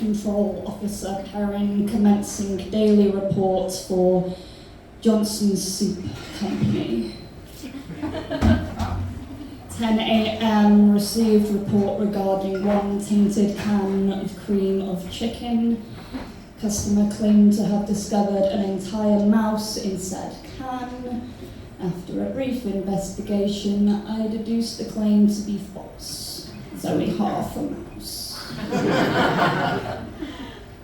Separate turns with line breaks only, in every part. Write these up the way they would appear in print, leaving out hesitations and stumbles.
Control Officer Perrin commencing daily reports for Johnson's Soup Company. 10 a.m. received report regarding one tainted can of cream of chicken. Customer claimed to have discovered an entire mouse in said can. After a brief investigation, I deduced the claim to be false. It's only half a mouse.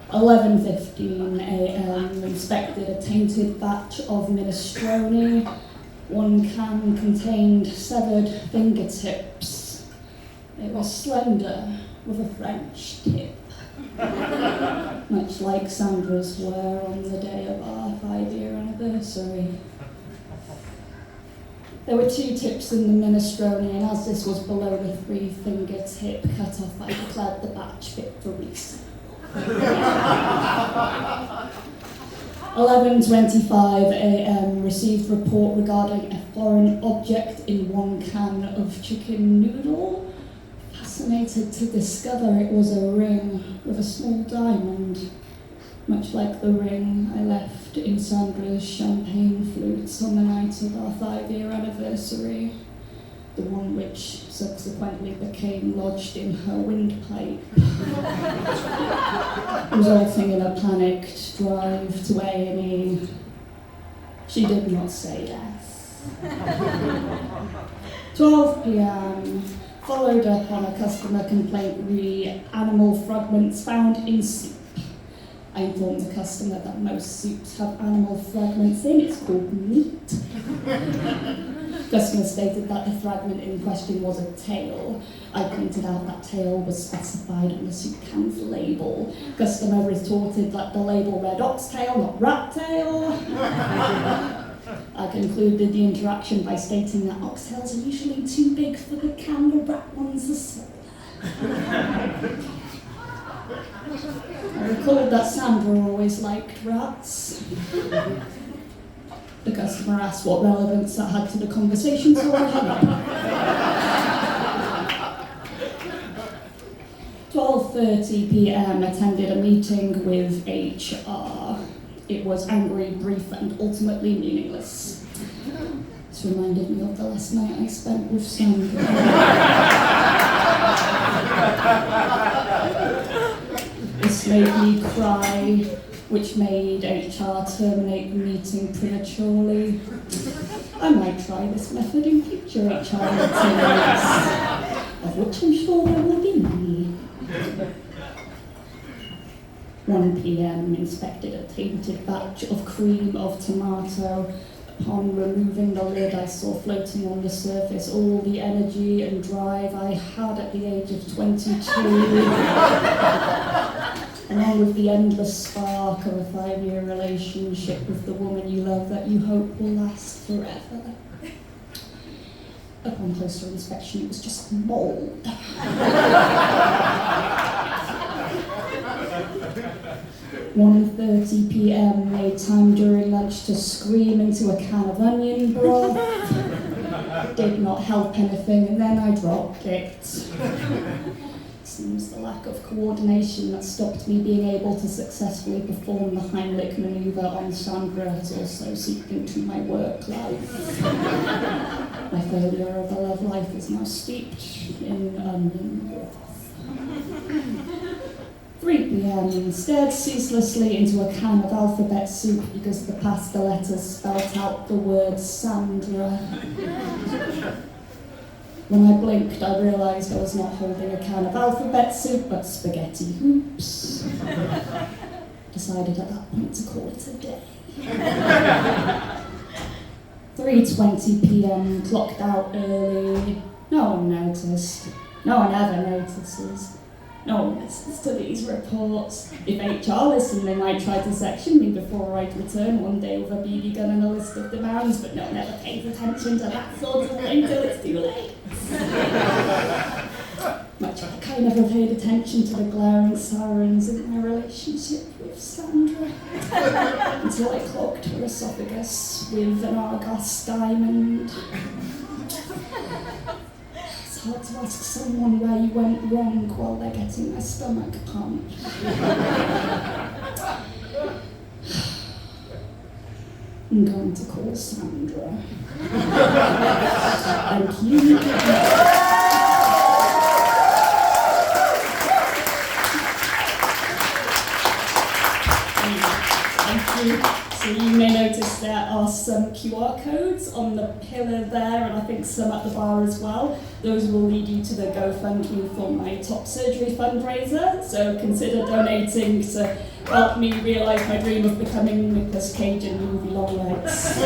11:15 a.m. inspected a tainted batch of minestrone. One can contained severed fingertips. It was slender with a French tip, much like Sandra's were on the day of our 5-year anniversary. There were 2 tips in the minestrone, and as this was below the 3-finger tip cut off, I declared the batch fit for resale. 11:25 a.m. received report regarding a foreign object in one can of chicken noodle. Fascinated to discover it was a ring with a small diamond, much like the ring I left in Sandra's champagne flutes on the night of our 5-year anniversary, the one which subsequently became lodged in her windpipe, resulting in a panicked drive to A&E. She did not say yes. 12 p.m. followed up on a customer complaint re animal fragments found in soup. I informed the customer that most soups have animal fragments in. It's called meat. Customer stated that the fragment in question was a tail. I pointed out that tail was specified on the soup can's label. Customer retorted that the label read oxtail, not rat tail. I concluded the interaction by stating that oxtails are usually too big for the can, the rat ones are smaller. I recalled that Sandra always liked rats. The customer asked what relevance that had to the conversation, so I hung up. 12:30 p.m. attended a meeting with HR. It was angry, brief, and ultimately meaningless. This reminded me of the last night I spent with Sandra. This made me cry, which made HR terminate the meeting prematurely. I might try this method in future HR meetings, of which I'm sure there will be many. 1 p.m. inspected a tainted batch of cream of tomato. Upon removing the lid, I saw floating on the surface all the energy and drive I had at the age of 22. Along with the endless spark of a 5-year relationship with the woman you love that you hope will last forever. Upon closer inspection, it was just mold. 1:30 p.m. made time during lunch to scream into a can of onion broth. Did not help anything, and then I dropped it. Seems the lack of coordination that stopped me being able to successfully perform the Heimlich maneuver on Sandra has also seeped into my work life. My failure of a love life is now steeped in onion broth. 3 p.m. stared ceaselessly into a can of alphabet soup because the pasta letters spelt out the word Sandra. When I blinked, I realised I was not holding a can of alphabet soup, but spaghetti hoops. Decided at that point to call it a day. 3:20 p.m, clocked out early. No one noticed. No one ever notices. No one listens to these reports. If HR listened, they might try to section me before I'd return one day with a BB gun and a list of demands, but no one ever pays attention to that sort of thing till it's too late. Much like I never paid attention to the glaring sirens in my relationship with Sandra until I clogged her esophagus with an Argos diamond. So It's hard to ask someone where you went wrong while they're getting their stomach pumped. I'm going to call Sandra. Thank you. So you may notice there are some QR codes on the pillar there, and I think some at the bar as well. Those will lead you to the GoFundMe for my top surgery fundraiser, so consider donating to help me realise my dream of becoming Nicolas Cage in movie Long Legs.